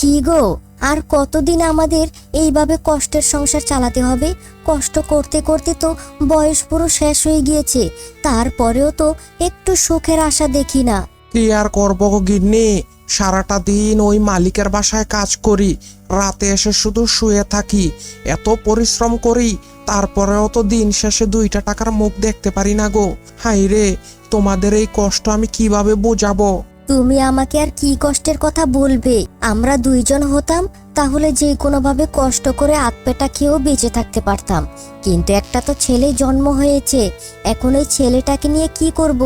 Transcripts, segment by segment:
কি গো, আর কতদিন আমাদের এইভাবে কষ্টের সংসার চালাতে হবে? কষ্ট করতে করতে তো বয়স পুরো শেষ হয়ে গিয়েছে, তারপরেও তো একটু সুখের আশা দেখি না। কি আর করবো গো গিন্নি, সারাটা দিন ওই মালিকের বাসায় কাজ করি, রাতে এসে শুধু শুয়ে থাকি, এত পরিশ্রম করি, তারপরেও তো দিন শেষে 2টা টাকার মুখ দেখতে পারি না গো। হাই রে, তোমাদের এই কষ্ট আমি কিভাবে বোঝাবো? তুমি আমাকে আর কি কষ্টের কথা বলবে? আমরা 2জন হতাম, তাহলে যে কোনোভাবে কষ্ট করে আধপেটা খেয়েও বেঁচে থাকতে পারতাম। কিন্তু একটা তো ছেলে জন্ম হয়েছে, এখন ওই ছেলেটাকে নিয়ে কি করব?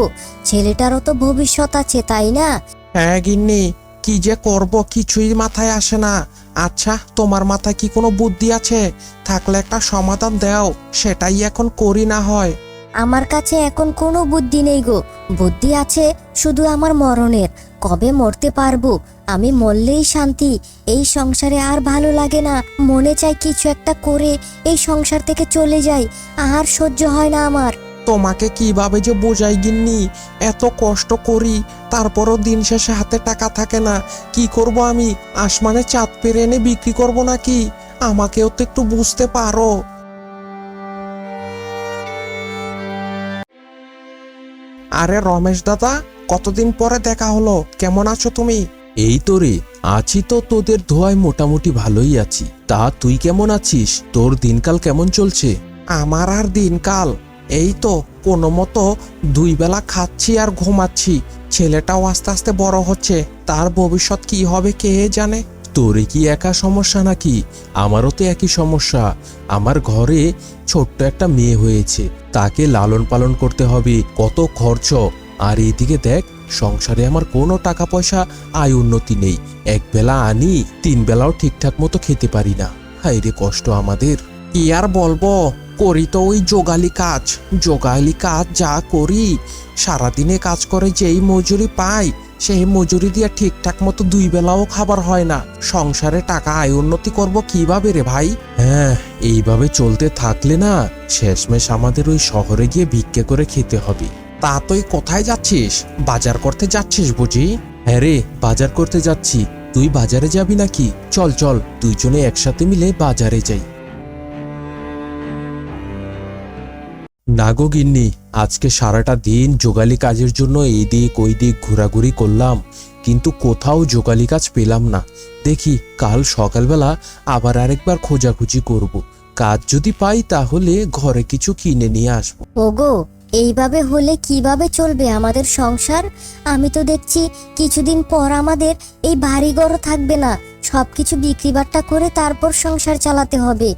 ছেলেটারও তো ভবিষ্যৎ আছে, তাই না? হ্যাঁ গিন্নি, কি যে করব কিছুই মাথায় আসে না। আচ্ছা, তোমার মাথায় কি কোনো বুদ্ধি আছে? থাকলে একটা সমাধান দাও, সেটাই এখন করি না হয়। আমার কাছে এখন কোনো বুদ্ধি নেই গো। বুদ্ধি আছে শুধু আমার মরণের। কবে মরতে পারবো? আমি মরলেই শান্তি। এই সংসারে আর ভালো লাগে না, মনে চাই কিছু একটা করে এই সংসার থেকে চলে যাই। আর সহ্য হয় না আমার। তোমাকে কিভাবে যে বোঝাই গিন্নি, এত কষ্ট করি, তারপরও দিন শেষে হাতে টাকা থাকে না। কি করব আমি? আসমানে চাঁদ পেরে এনে বিক্রি করব নাকি? আমাকেও তো একটু বুঝতে পারো। আরে রমেশ দাদা, কতদিন পরে দেখা হলো, কেমন আছো তুমি? এই তো রে, আছি তো, তোদের ধোয়ায় মোটামুটি ভালোই আছি। তা তুই কেমন আছিস? তোর দিনকাল কেমন চলছে? আমার আর দিনকাল এই তো কোনো মতো 2 বেলা খাচ্ছি আর ঘুমাচ্ছি। ছেলেটাও আস্তে আস্তে বড় হচ্ছে, তার ভবিষ্যৎ কি হবে কে জানে। তোরে কি একা সমস্যা নাকি? আমারও তো একই সমস্যা। আমার ঘরে ছোট্ট একটা মেয়ে হয়েছে, তাকে লালন পালন করতে হবে, কত খরচ। আর এদিকে দেখ, সংসারে আমার কোনো টাকা পয়সা আয় উন্নতি নেই। 1 বেলা আনি, 3 বেলাও ঠিকঠাক মতো খেতে পারি না। হায় রে কষ্ট আমাদের। কি আর বলবো, করি তো ওই যোগালি কাজ যা করি। সারাদিনে কাজ করে যেই মজুরি পাই, সেই মজুরি দিয়ে ঠিকঠাক মতো 2 বেলাও খাবার হয় না। সংসারে টাকা আয় উন্নতি করব কিভাবে রে ভাই? হ্যাঁ, এইভাবে চলতে থাকলে না শেষমেশ আমাদের ওই শহরে গিয়ে ভিক্ষে করে খেতে হবে। তা তুই কোথায় যাচ্ছিস? বাজার করতে যাচ্ছিস বুঝি? হ্যাঁ রে, বাজার করতে যাচ্ছি। তুই বাজারে যাবি নাকি? চল চল, দুইজনে একসাথে মিলে বাজারে যাই। না গো গিন্নি, আজকে সারাটা দিন যোগালি কাজের জন্য এই দিক ওই দিক ঘোরাঘুরি করলাম, কিন্তু কোথাও যোগালি কাজ পেলাম না। দেখি কাল সকালবেলা আবার আরেকবার খোঁজাখুঁজি করব। কাজ যদি পাই তাহলে ঘরে কিছু কিনে নিয়ে আসবো। ওগো, এইভাবে হলে কিভাবে চলবে আমাদের সংসার? আমি তো দেখছি কিছুদিন পর আমাদের এই বাড়িঘরও থাকবে না। সবকিছু বিক্রি বাট্টা করে তারপর সংসার চালাতে হবে।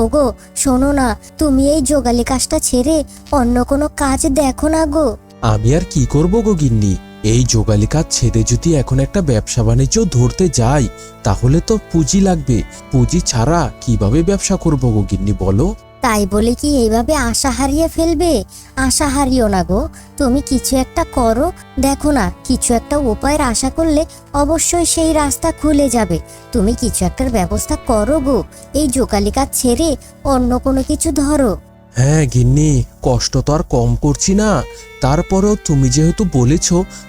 ওগো শোনো না, তুমি এই যোগালি কাজটা ছেড়ে অন্য কোনো কাজ দেখো না গো। আমি আর কি করব গো গিন্নি, এই যোগালি কাজ ছেড়ে যদি এখন একটা ব্যবসা বাণিজ্য ধরতে যাই, তাহলে তো পুঁজি লাগবে। পুঁজি ছাড়া কিভাবে ব্যবসা করবো গো গিন্নি বলো? তাই বলে কি এইভাবে আশা হারিয়ে ফেলবে? আশা হারিও না গো, তুমি কিছু একটা করো। দেখো না, কিছু একটা উপায়ের আশা করলে অবশ্যই সেই রাস্তা খুলে যাবে। তুমি কিছু একটার ব্যবস্থা করো গো, এই যোগালি কাজ ছেড়ে অন্য কোনো কিছু ধরো। হ্যাঁ গিন্নি, কষ্ট তো আর কম করছি না। তারপরেও তুমি যেহেতু বলেছ,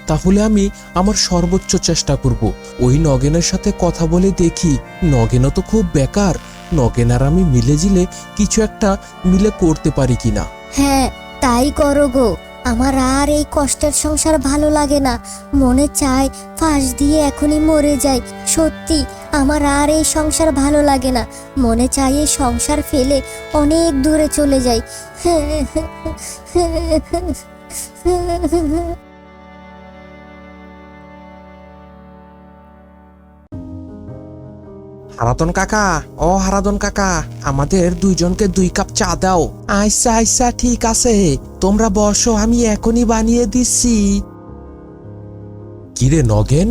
তাহলে আমি আমার সর্বোচ্চ চেষ্টা করব। ওই নগেনের সাথে কথা বলে দেখি। নগেনও তো খুব বেকার, নগেন আর আমি মিলে কিছু একটা মিলে করতে পারি কিনা। হ্যাঁ, তাই করো গো। আমার আর এই কষ্টের সংসার ভালো লাগে না, মনে চায় ফাঁস দিয়ে এখনই মরে যাই। সত্যি আমার আর এই সংসার ভালো লাগে না, মনে চায় এই সংসার ফেলে অনেক দূরে চলে যাই। হারাধন কাকা, ও হারাধন কাকা, আমাদের 2জনকে 2 কাপ চা দাও। আচ্ছা আচ্ছা ঠিক আছে, তোমরা বসো, আমি এখনই বানিয়ে দিচ্ছি। কিরে নগেন,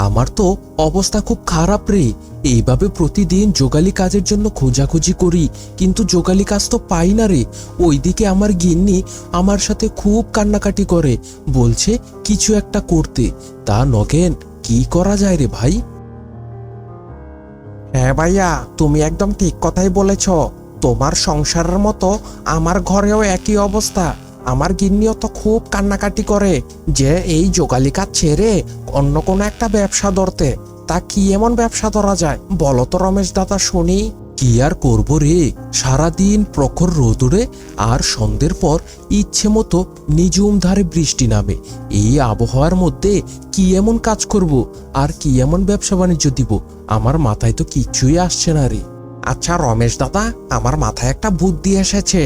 আমার তো অবস্থা খুব খারাপ রে। এইভাবে প্রতিদিন যোগালি কাজের জন্য খোঁজাখুঁজি করি, কিন্তু যোগালি কাজ তো পাই না রে। ওইদিকে আমার গিন্নি আমার সাথে খুব কান্নাকাটি করে, বলছে কিছু একটা করতে। তা নগেন, কি করা যায় রে ভাই? হ্যাঁ ভাইয়া, তুমি একদম ঠিক কথাই বলেছ। তোমার সংসারের মতো আমার ঘরেও একই অবস্থা। আমার গিন্নিও তো খুব কান্নাকাটি করে যে এই যোগালি কাজ ছেড়ে অন্য কোনো একটা ব্যবসা ধরতে। তা কি এমন ব্যবসা ধরা যায় বলো তো রমেশ দাদা শুনি। কি আর করবো রে, সারাদিন প্রখর রোদুরে আর সন্ধ্যের পর ইচ্ছে মতো নিঝুম ধারে বৃষ্টি নামে। এই আবহাওয়ার মধ্যে কি এমন কাজ করব আর কি এমন ব্যবসা বাণিজ্য দিব, আমার মাথায় তো কিচ্ছুই আসছে না রে। আচ্ছা রমেশ দাদা, আমার মাথায় একটা বুদ্ধি এসেছে।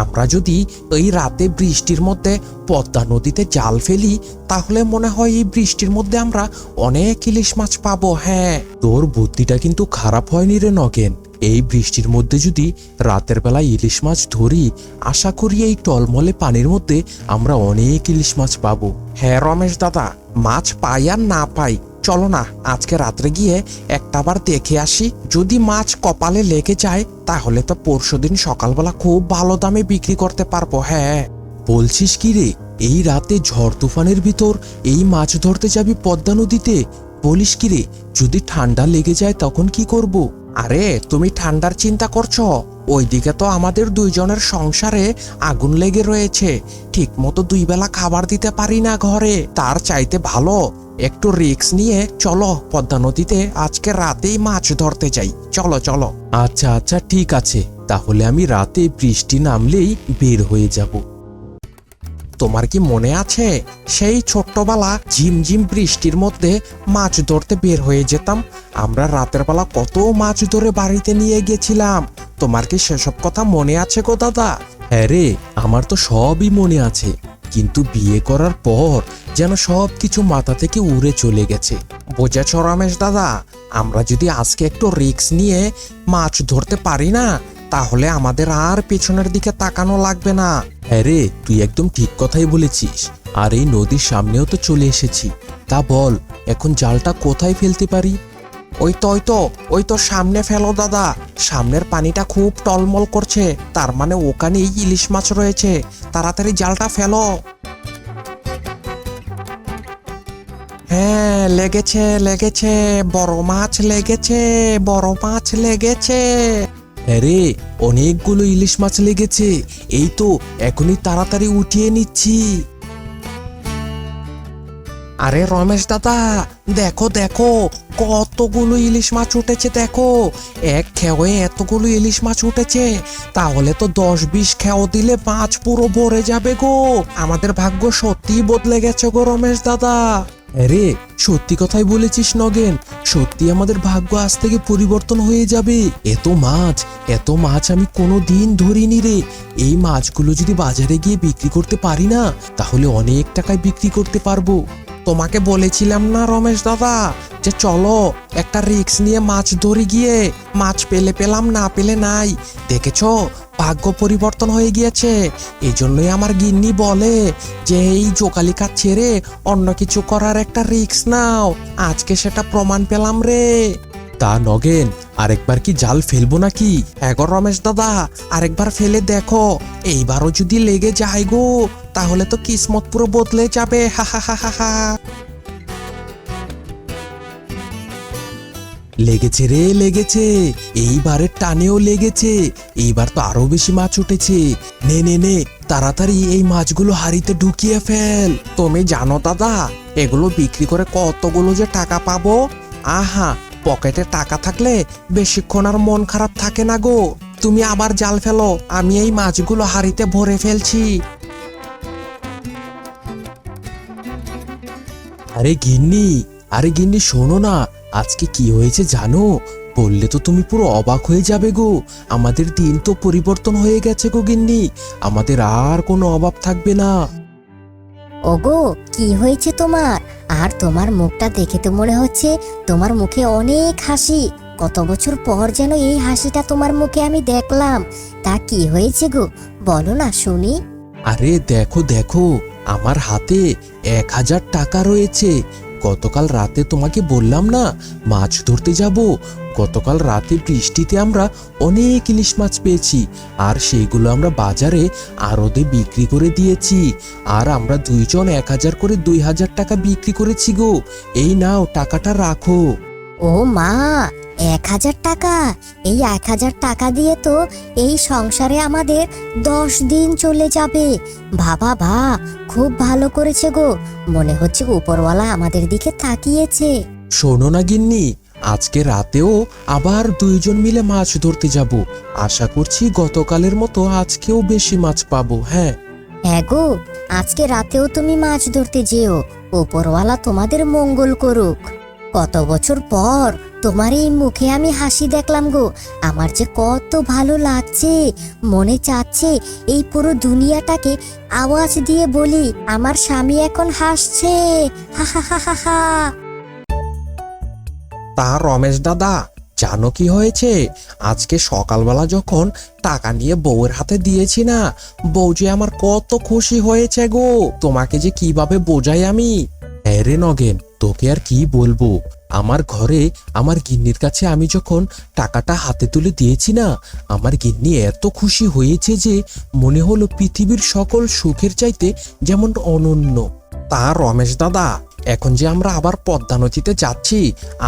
আমরা যদি এই রাতে বৃষ্টির মধ্যে পদ্মা নদীতে জাল ফেলি, তাহলে মনে হয় এই বৃষ্টির মধ্যে আমরা অনেক ইলিশ মাছ পাবো। হ্যাঁ, তোর বুদ্ধিটা কিন্তু খারাপ হয়নি রে নগেন। এই বৃষ্টির মধ্যে যদি রাতের বেলা ইলিশ মাছ ধরি, আশা করি এই টলমলে পানির মধ্যে আমরা অনেক ইলিশ মাছ পাবো। হ্যাঁ রমেশ দাদা, মাছ পাই আর না পাই, চলো না আজকে রাত্রে গিয়ে একটাবার দেখে আসি। যদি মাছ কপালে লেগে যায় তাহলে তো পরশুদিন সকালবেলা খুব ভালো দামে বিক্রি করতে পারবো। হ্যাঁ, বলছিস কি রে, এই রাতে ঝড় তুফানের ভিতর এই মাছ ধরতে যাবি পদ্মা নদীতে? বলিস কি রে, যদি ঠান্ডা লেগে যায় তখন কি করব? আরে তুমি ঠান্ডার চিন্তা করছো? ওইদিকে তো আমাদের দুইজনের সংসারে আগুন লেগে রয়েছে, ঠিক মতো 2 বেলা খাবার দিতে পারি না ঘরে। তার চাইতে ভালো একটু রিস্ক নিয়ে চলো পদ্মা নদীতে আজকে রাতেই মাছ ধরতে যাই। চলো চলো। আচ্ছা আচ্ছা ঠিক আছে, তাহলে আমি রাতে বৃষ্টি নামলেই বের হয়ে যাব। তোমার কি মনে আছে সেই ছোট্টবেলা ঝিমঝিম বৃষ্টির মধ্যে মাছ ধরতে বের হয়ে যেতাম? আমরা রাতের বেলা কত মাছ ধরে বাড়িতে নিয়ে গেছিলাম। তোমার কি সেসব কথা মনে আছে গো দাদা? হ্যাঁ রে, আমার তো সবই মনে আছে, কিন্তু বিয়ে করার পর যেন সব কিছু মাথা থেকে উড়ে চলে গেছে। বুঝেছ রমেশ দাদা, আমরা যদি আজকে একটু রিস্ক নিয়ে মাছ ধরতে পারি না, তাহলে আমাদের আর পেছনের দিকে তাকানো লাগবে না। হ্যাঁ রে, তুই একদম ঠিক কথাই বলেছিস। আর এই নদীর সামনেও তো চলে এসেছি। তা বল, এখন জালটা কোথায় ফেলতে পারি? ওই তো সামনে ফেলো দাদা। সামনের পানিটা খুব টলমল করছে, তার মানে ওখানেই ইলিশ মাছ রয়েছে। তাড়াতাড়ি জালটা ফেলো। হ্যাঁ, লেগেছে লেগেছে, বড় মাছ লেগেছে, বড় মাছ লেগেছে। হ্যাঁ রে, অনেকগুলো ইলিশ মাছ লেগেছে। এই তো এখনই তাড়াতাড়ি উঠিয়ে নিচ্ছি। আরে রমেশ দাদা, দেখো দেখো কতগুলো ইলিশ মাছ উঠেছে। দেখো, এক খেয়ে এতগুলো ইলিশ মাছ উঠেছে। তাহলে তো 10-20 খেও দিলে মাছ পুরো ভরে যাবে গো। আমাদের ভাগ্য সত্যি বদলে গেছে গো রমেশ দাদা। আরে সত্যি কথাই বলেছিস নগেন, সত্যি আমাদের ভাগ্য আজ থেকে পরিবর্তন হয়ে যাবে। এত মাছ আমি কোনো দিন ধরিনি রে। এই মাছগুলো যদি বাজারে গিয়ে বিক্রি করতে পারি না, তাহলে অনেক টাকায় বিক্রি করতে পারবো। তোমাকে বলেছিলাম না রমেশ দাদা যে চলো একটা রিস্ক নিয়ে মাছ ধরি গিয়ে। মাছ পেলে পেলাম, না পেলে নাই। দেখেছো, ভাগ্য পরিবর্তন হয়ে গিয়েছে। এই জন্যই আমার গিন্নি বলে যে এই জোকালি কাজ ছেড়ে অন্য কিছু করার একটা রিস্ক নাও। আজকে সেটা প্রমাণ পেলাম রে। তা নগেন, আরেকবার কি জাল ফেলবো নাকি? এগো রমেশ দাদা, আরেকবার ফেলে দেখো। এইবারও যদি লেগে যায় গো, তাহলে তো কিসমত পুরো বদলে যাবে। হা হা হা হা হা। লেগেছে রে, লেগেছে। এইবারের টানেও লেগেছে। এইবার তো আরো বেশি মাছ উঠেছে। নে নে নে, তাড়াতাড়ি এই মাছগুলো হাঁড়িতে ঢুকিয়ে ফেল। তুমি জানো দাদা, এগুলো বিক্রি করে কতগুলো যে টাকা পাবো। আহা, পকেটে টাকা থাকলে বেশিক্ষণ আর মন খারাপ থাকে না গো। তুমি আবার জাল ফেলো, আমি এই মাছগুলো হাঁড়িতে ভরে ফেলছি। আরে গিন্নি শোনো না, আজকে কি হয়েছে জানো? বললে তো তুমি পুরো অবাক হয়ে যাবে গো। আমাদের দিন তো পরিবর্তন হয়ে গেছে গো গিন্নি, আমাদের আর কোনো অভাব থাকবে না। ওগো, কি হয়েছে তোমার? আর তোমার মুখটা দেখে তো মনে হচ্ছে তোমার মুখে অনেক হাসি। কত বছর পর যেন এই হাসিটা তোমার মুখে আমি দেখলাম। তা কি হয়েছে গো, বলো না শুনি। আরে দেখো দেখো, আমার হাতে 1000 টাকা রয়েছে। গতকাল রাতে তোমাকে বললাম না মাছ ধরতে যাব। গতকাল রাতে বৃষ্টিতে আমরা অনেক ইলিশ মাছ পেয়েছি, আর সেইগুলো আমরা বাজারে আড়তে বিক্রি করে দিয়েছি। আর আমরা দুইজন 1000 করে 2000 টাকা বিক্রি করেছি গো। এই নাও টাকাটা রাখো। ও মা, 1000 টাকা! এই 1000 টাকা দিয়ে তো এই সংসারে আমাদের 10 দিন চলে যাবে। বাবা, খুব ভালো করেছে গো। মনে হচ্ছে উপরওয়ালা আমাদের দিকে তাকিয়েছে। শোনো না গিন্নি, আজকে রাতেও আবার দুইজন মিলে মাছ ধরতে যাব। আশা করছি গতকালের মতো আজকেও বেশি মাছ পাবো। হ্যাঁ হ্যাঁ গো, আজকে রাতেও তুমি মাছ ধরতে যেও। ওপরওয়ালা তোমাদের মঙ্গল করুক। কত বছর পর তোমার এই মুখে আমি হাসি দেখলাম গো। আমার যে কত ভালো লাগছে, মনে চাচ্ছে এই পুরো দুনিয়াটাকে আওয়াজ দিয়ে বলি, আমার স্বামী এখন হাসছে, হা হা হা হা হা। তা রমেশ দাদা, জানো কি হয়েছে? আজকে সকালবেলা যখন টাকা নিয়ে বউয়ের হাতে দিয়েছি না, বউ যে আমার কত খুশি হয়েছে গো। তোমাকে যে কিভাবে বোঝাই আমি। হ্যাঁ রে নগেন, তোকে আর কি বলবো। আমার ঘরে আমার গিন্নির কাছে আমি যখন টাকাটা হাতে তুলে দিয়েছি না, আমার গিন্নি এত খুশি হয়েছে যে মনে হলো পৃথিবীর সকল সুখের চাইতে যেমন অনন্য। তা রমেশ দাদা, এখন যে আমরা আবার পদ্মা নদীতে যাচ্ছি,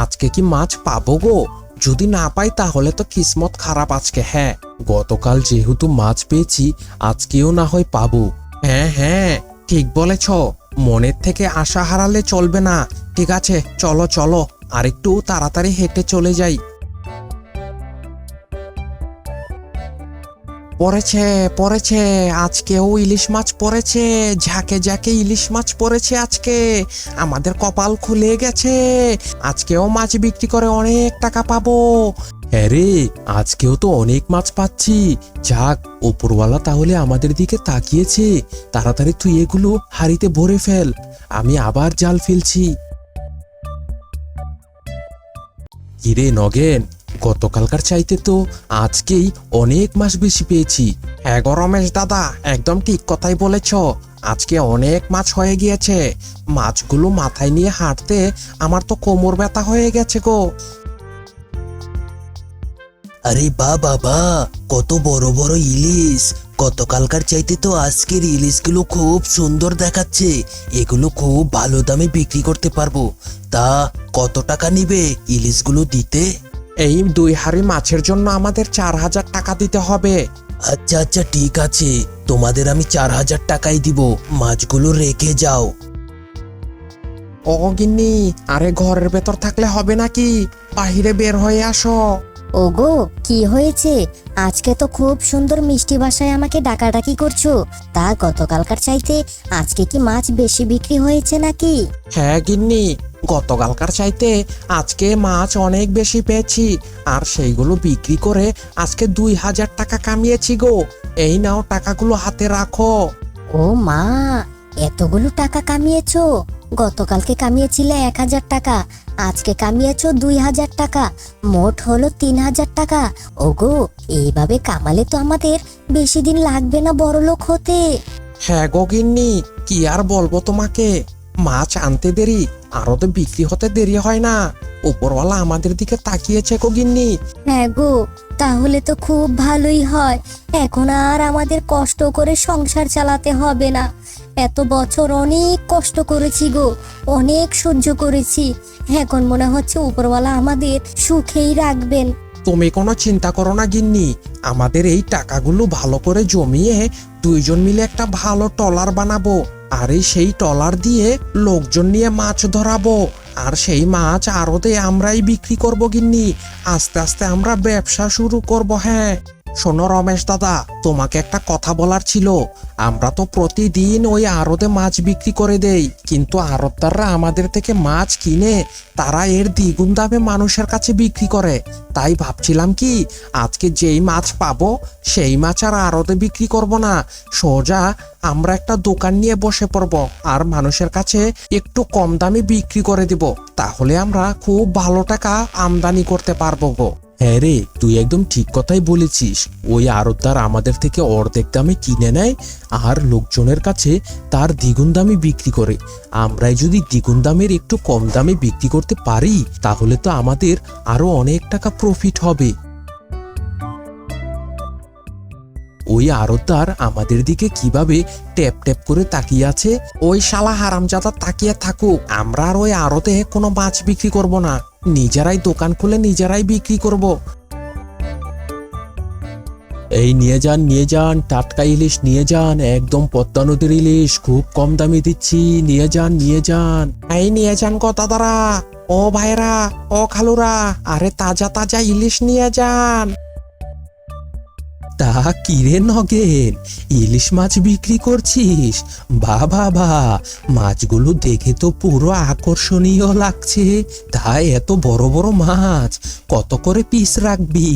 আজকে কি মাছ পাবো গো? যদি না পাই তাহলে তো কিসমত খারাপ আজকে। হ্যাঁ গতকাল যেহেতু মাছ পেয়েছি, আজকেও না হয় পাবো। হ্যাঁ হ্যাঁ, ঠিক বলেছ। মনের থেকে আশা হারালে চলবে না। ঠিক আছে, চলো চলো, আর একটু তাড়াতাড়ি হেঁটে চলে যাই। পড়েছে পড়েছে, আজকেও ইলিশ মাছ পড়েছে। ঝাঁকে ঝাঁকে ইলিশ মাছ পড়েছে আজকে। আমাদের কপাল খুলে গেছে। আজকেও মাছ বিক্রি করে অনেক টাকা পাবো। হ্যাঁ রে, আজকেও তো অনেক মাছ পাচ্ছি। যাক, ওপরওয়ালা তাহলে আমাদের দিকে তাকিয়েছে। তাড়াতাড়ি তুই এগুলো হাঁড়িতে ভরে ফেল, আমি আবার জাল ফেলছি। কিরে নগেন, গতকালকার চাইতে তো আজকেই অনেক মাছ বেশি পেয়েছি। হ্যাঁ গো রমেশ দাদা, একদম ঠিক কথাই বলেছ। আজকে অনেক মাছ হয়ে গিয়েছে। মাছগুলো মাথায় নিয়ে হাঁটতে আমার তো কোমর ব্যথা হয়ে গেছে গো। আরে বা বাবা, কত বড় বড় ইলিশ! গতকালকার চাইতে তো আজকের ইলিশগুলো খুব সুন্দর দেখাচ্ছে। এগুলো খুব ভালো দামে বিক্রি করতে পারবো। তা কত টাকা নিবে ইলিশগুলো দিতে? এই 2 হাঁড়ি মাছের জন্য আমাদের 4000 টাকা দিতে হবে। আচ্ছা আচ্ছা, ঠিক আছে, তোমাদের আমি 4000 টাকাই দিব। মাছগুলো রেখে যাও। ও গিন্নি, আরে ঘরের ভেতর থাকলে হবে নাকি? বাহিরে বের হয়ে আসো। ওগো, কি হয়েছে? আজকে তো খুব সুন্দর মিষ্টি ভাষায় আমাকে ডাকাডাকি করছো। তা গতকালকার চাইতে আজকে কি মাছ বেশি বিক্রি হয়েছে নাকি? হ্যাঁ গিন্নি, গতকালকার চাইতে আজকে মাছ অনেক বেশি পেয়েছি। আর সেইগুলো বিক্রি করে আজকে 2000 টাকা কামিয়েছি গো। এই নাও, টাকাগুলো হাতে রাখো। ও মা, এতগুলো টাকা কামিয়েছো? গতকালকে কামিয়েছিলে 1000 টাকা, আজকে কামিয়েছো 2000 টাকা, মোট হলো 3000 টাকা। ওগো, এইভাবে কামালে তো আমাদের বেশি দিন লাগবে না বড়লোক হতে। হ্যাঁ গো গিন্নি, কি আর বলবো তোমাকে। মাছ আনতে দেরি, আরো তো বিক্রি হতে দেরি হয় না। উপরওয়ালা আমাদের দিকে তাকিয়েছে গো গিন্নি। হ্যাঁ গো, তাহলে তো খুব ভালোই হয়। এখন আর আমাদের কষ্ট করে সংসার চালাতে হবে না। এত বছর অনেক কষ্ট করেছি গো, অনেক সহ্য করেছি। এখন মনে হচ্ছে উপরওয়ালা আমাদের সুখেই রাখবেন। তুমি কোনো চিন্তা করো না গিন্নি। আমাদের এই টাকাগুলো ভালো করে জমিয়ে 2জন মিলে একটা ভালো ট্রলার বানাবো। আর এই সেই ট্রলার দিয়ে লোকজন নিয়ে মাছ ধরাবো। আর সেই মাছ আড়তে আমরাই বিক্রি করব গিন্নি। আস্তে আস্তে আমরা ব্যবসা শুরু করব। হ্যাঁ শোনো রমেশ দাদা, তোমাকে একটা কথা বলার ছিল। আমরা তো প্রতিদিন ওই আড়তে মাছ বিক্রি করে দেই, কিন্তু আড়তদাররা আমাদের থেকে মাছ কিনে তারা এর দ্বিগুণ দামে মানুষের কাছে বিক্রি করে। তাই ভাবছিলাম কি, আজকে যেই মাছ পাবো সেই মাছ আর আড়তে বিক্রি করব না, সোজা আমরা একটা দোকান নিয়ে বসে পড়বো আর মানুষের কাছে একটু কম দামে বিক্রি করে দিব। তাহলে আমরা খুব ভালো টাকা আমদানি করতে পারবো গো। হ্যাঁ রে, তুই একদম ঠিক কথাই বলেছিস। ওই আড়তদার আমাদের থেকে অর্ধেক দামে কিনে নেয় আর লোকজনের কাছে তার দ্বিগুণ দামে বিক্রি করে। আমরাই যদি দ্বিগুণ দামের একটু কম দামে বিক্রি করতে পারি, তাহলে তো আমাদের আরো অনেক টাকা প্রফিট হবে। ওই আড়তদার আমাদের দিকে কিভাবে ট্যাপ ট্যাপ করে তাকিয়ে আছে। ওই শালা হারামজাদা তাকিয়ে থাকুক, আমরা আর ওই আড়তে কোনো মাছ বিক্রি করব না। নিজেরাই দোকান খুলে নিজেরাই বিক্রি করব। এই নিয়ে যান, নিয়ে যান, টাটকা ইলিশ নিয়ে যান, একদম পদ্মা নদীর ইলিশ, খুব কম দামে দিচ্ছি, নিয়ে যান, নিয়ে যান। এই নিয়ে যান গো দাদারা, ও ভাইরা, ও খালুরা, আরে তাজা তাজা ইলিশ নিয়ে যান। তা কিরে নগেন, ইলিশ মাছ বিক্রি করছিস? বা বাবা, মাছগুলো দেখে তো পুরো আকর্ষণীয় লাগছে। তাই এত বড় বড় মাছ কত করে পিস রাখবি?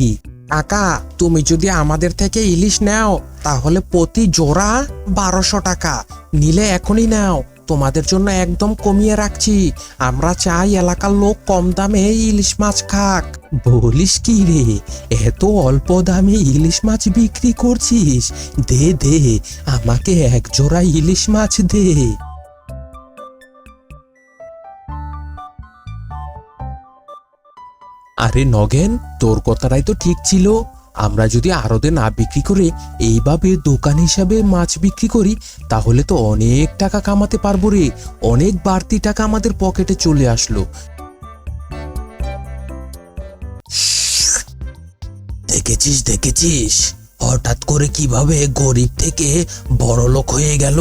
কাকা, তুমি যদি আমাদের থেকে ইলিশ নাও তাহলে প্রতি জোড়া 1200 টাকা। নিলে এখনই নাও, তোমাদের জন্য একদম কমিয়ে রাখছি। আমরা চাই এলাকার লোক কম দামে ইলিশ মাছ খাক। বলিস কি রে, এত অল্প দামে ইলিশ মাছ বিক্রি করছিস? দে দে, আমাকে এক জোড়া ইলিশ মাছ দে। আরে নগেন, তোর কথাটাই তো ঠিক ছিল। আমরা যদি আড়তে না বিক্রি করে এইভাবে দোকান হিসাবে মাছ বিক্রি করি তাহলে তো অনেক টাকা কামাতে পারবো রে। অনেক বাড়তি টাকা আমাদের পকেটে চলে আসলো। দেখেছিস দেখেছিস, হঠাৎ করে কিভাবে গরিব থেকে বড় লোক হয়ে গেল।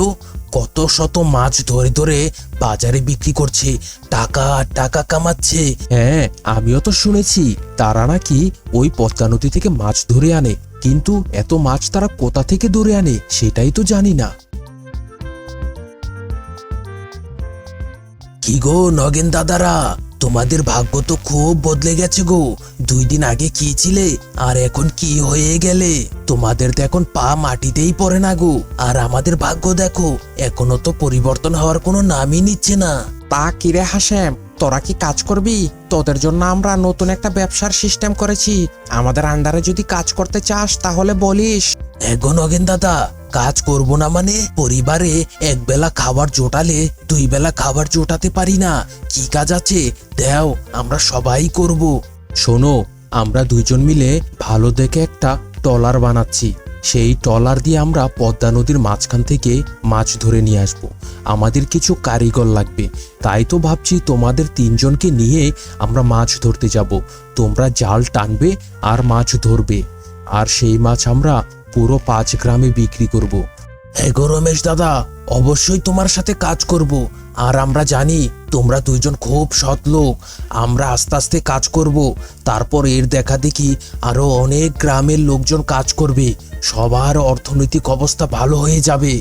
কত শত মাছ ধরে ধরে বাজারে বিক্রি করছে, টাকা আর টাকা কামাচ্ছে। হ্যাঁ, আমিও তো শুনেছি তারা নাকি ওই পদ্মা নদী থেকে মাছ ধরে আনে, কিন্তু এত মাছ তারা কোথা থেকে ধরে আনে সেটাই তো জানি না। কি গো নগেন দাদারা, তোমাদের ভাগ্য তো খুব বদলে গেছে গো। 2 দিন আগে কি ছিলে আর এখন কি হয়ে গেলে? তোমাদের তো এখন পা মাটিতেই পড়ে না গো। আর আমাদের ভাগ্য দেখো, এখনো তো পরিবর্তন হওয়ার কোনো নামই নিচ্ছে না। তা কিরে হাসেম, তোরা কি কাজ করবি? তোদের জন্য আমরা নতুন একটা ব্যবসার সিস্টেম করেছি। আমাদের আন্ডারে যদি কাজ করতে চাস তাহলে বলিস। এগো নগেন দাদা, কাজ করব না মানে? পরিবারে একবেলা খাবার জোটালে 2 বেলা খাবার জোটাতে পারি না। কি কাজ আছে দেও, আমরা সবাই করব। শোনো, আমরা দুইজন মিলে ভালো দেখে একটা ট্রলার বানাচ্ছি। সেই ট্রলার দিয়ে আমরা পদ্মা নদীর মাঝখান থেকে মাছ ধরে নিয়ে আসব। আমাদের কিছু কারিগর লাগবে, তাই তো ভাবছি তোমাদের 3 জনকে নিয়ে আমরা মাছ ধরতে যাব। তোমরা জাল টানবে আর মাছ ধরবে, আর সেই মাছ আমরা পুরো 5 গ্রামে বিক্রি করব। এগো রমেশ দাদা, অবশ্যই তোমার সাথে কাজ করব। আর আমরা জানি তোমরা 2 জন খুব সৎ লোক। আমরা আস্তে আস্তে কাজ করব, তারপর এর দেখা দেখি আরো অনেক গ্রামের লোকজন কাজ করবে। সবার অর্থনৈতিক অবস্থা ভালো হয়ে যাবে।